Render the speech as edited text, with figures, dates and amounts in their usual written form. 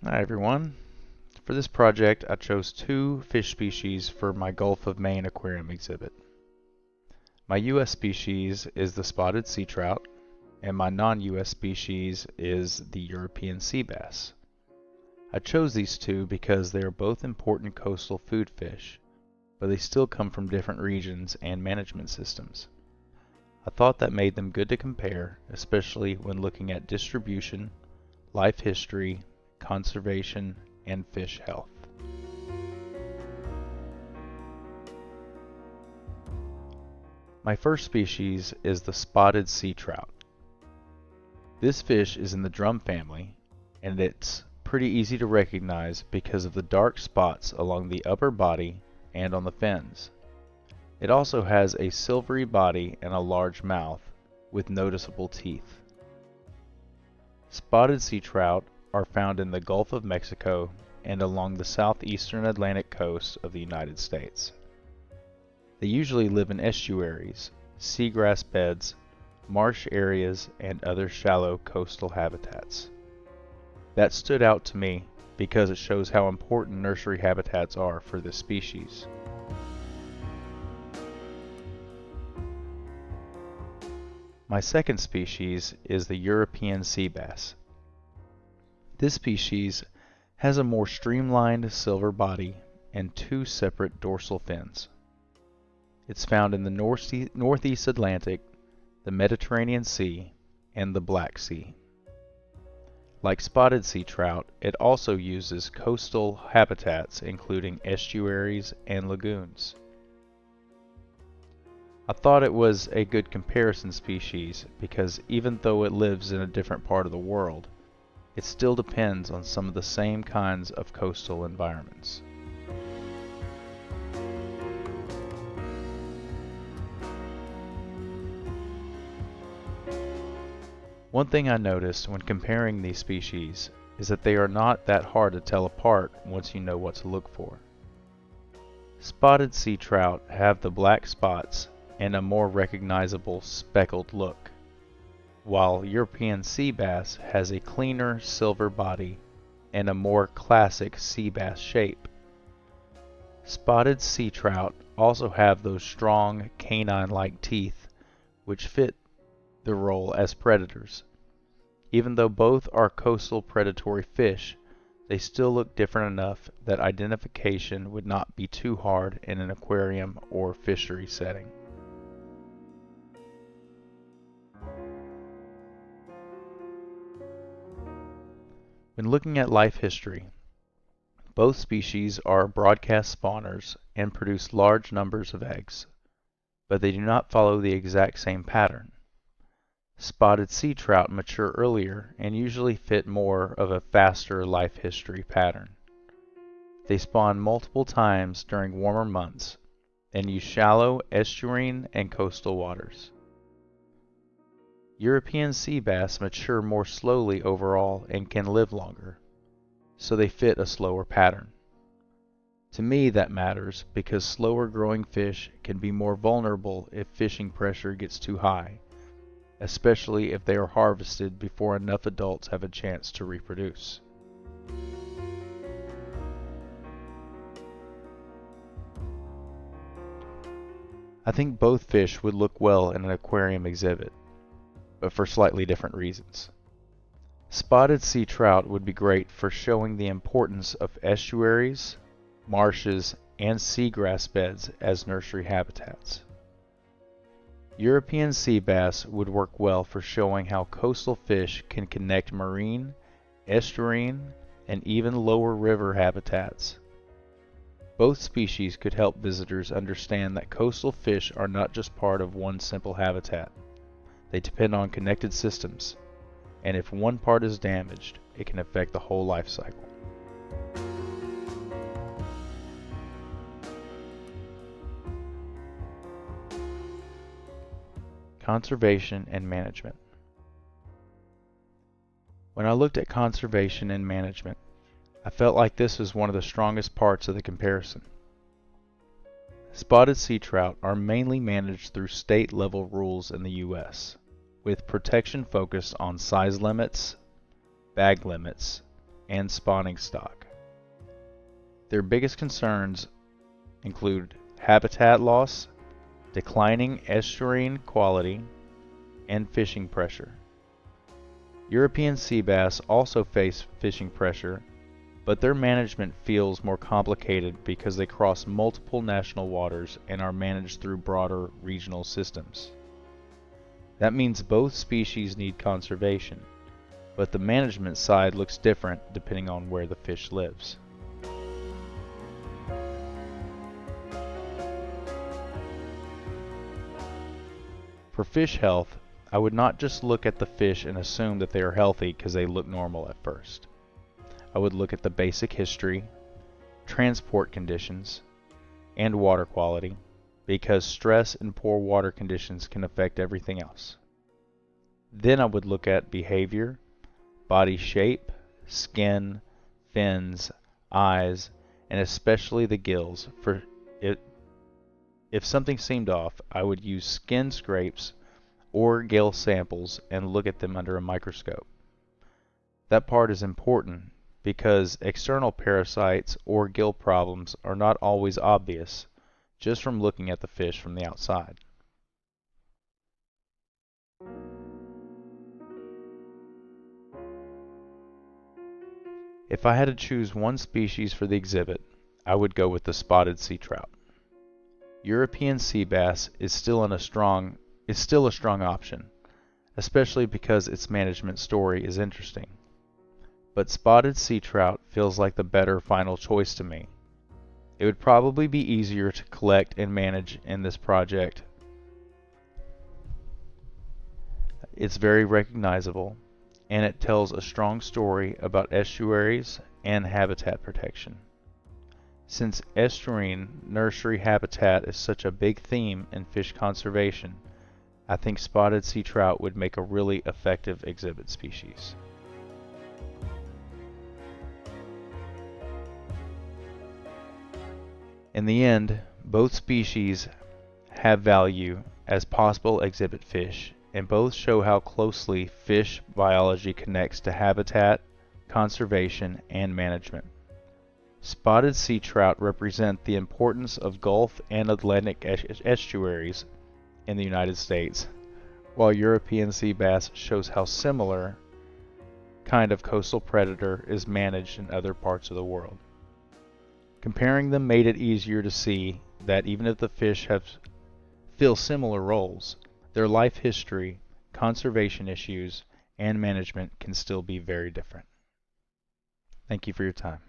Hi everyone. For this project I chose two fish species for my Gulf of Maine aquarium exhibit. My US species is the spotted sea trout and my non-US species is the European sea bass. I chose these two because they are both important coastal food fish, but they still come from different regions and management systems. I thought that made them good to compare, especially when looking at distribution, life history, conservation, and fish health. My first species is the spotted sea trout. This fish is in the drum family, and it's pretty easy to recognize because of the dark spots along the upper body and on the fins. It also has a silvery body and a large mouth with noticeable teeth. Spotted sea trout are found in the Gulf of Mexico and along the southeastern Atlantic coast of the United States. They usually live in estuaries, seagrass beds, marsh areas, and other shallow coastal habitats. That stood out to me because it shows how important nursery habitats are for this species. My second species is the European sea bass. This species has a more streamlined silver body and two separate dorsal fins. It's found in the Northeast Atlantic, the Mediterranean Sea, and the Black Sea. Like spotted sea trout, it also uses coastal habitats including estuaries and lagoons. I thought it was a good comparison species because even though it lives in a different part of the world, it still depends on some of the same kinds of coastal environments. One thing I noticed when comparing these species is that they are not that hard to tell apart once you know what to look for. Spotted sea trout have the black spots and a more recognizable speckled look, while European sea bass has a cleaner silver body and a more classic sea bass shape. Spotted sea trout also have those strong canine-like teeth which fit the role as predators. Even though both are coastal predatory fish, they still look different enough that identification would not be too hard in an aquarium or fishery setting. When looking at life history, both species are broadcast spawners and produce large numbers of eggs, but they do not follow the exact same pattern. Spotted sea trout mature earlier and usually fit more of a faster life history pattern. They spawn multiple times during warmer months and use shallow estuarine and coastal waters. European sea bass mature more slowly overall and can live longer, so they fit a slower pattern. To me that matters because slower growing fish can be more vulnerable if fishing pressure gets too high, especially if they are harvested before enough adults have a chance to reproduce. I think both fish would look well in an aquarium exhibit, but for slightly different reasons. Spotted sea trout would be great for showing the importance of estuaries, marshes, and seagrass beds as nursery habitats. European sea bass would work well for showing how coastal fish can connect marine, estuarine, and even lower river habitats. Both species could help visitors understand that coastal fish are not just part of one simple habitat. They depend on connected systems, and if one part is damaged, it can affect the whole life cycle. Conservation and management. When I looked at conservation and management, I felt like this was one of the strongest parts of the comparison. Spotted sea trout are mainly managed through state-level rules in the U.S., with protection focused on size limits, bag limits, and spawning stock. Their biggest concerns include habitat loss, declining estuarine quality, and fishing pressure. European sea bass also face fishing pressure, but their management feels more complicated because they cross multiple national waters and are managed through broader regional systems. That means both species need conservation, but the management side looks different depending on where the fish lives. For fish health, I would not just look at the fish and assume that they are healthy because they look normal at first. I would look at the basic history, transport conditions, and water quality, because stress and poor water conditions can affect everything else. Then I would look at behavior, body shape, skin, fins, eyes, and especially the gills. If something seemed off, I would use skin scrapes or gill samples and look at them under a microscope. That part is important because external parasites or gill problems are not always obvious just from looking at the fish from the outside. If I had to choose one species for the exhibit, I would go with the spotted sea trout. European sea bass is still a strong option, especially because its management story is interesting. But spotted sea trout feels like the better final choice to me. It would probably be easier to collect and manage in this project. It's very recognizable, and it tells a strong story about estuaries and habitat protection. Since estuarine nursery habitat is such a big theme in fish conservation, I think spotted sea trout would make a really effective exhibit species. In the end, both species have value as possible exhibit fish, and both show how closely fish biology connects to habitat, conservation, and management. Spotted sea trout represent the importance of Gulf and Atlantic estuaries in the United States, while European sea bass shows how similar kind of coastal predator is managed in other parts of the world. Comparing them made it easier to see that even if the fish fill similar roles, their life history, conservation issues, and management can still be very different. Thank you for your time.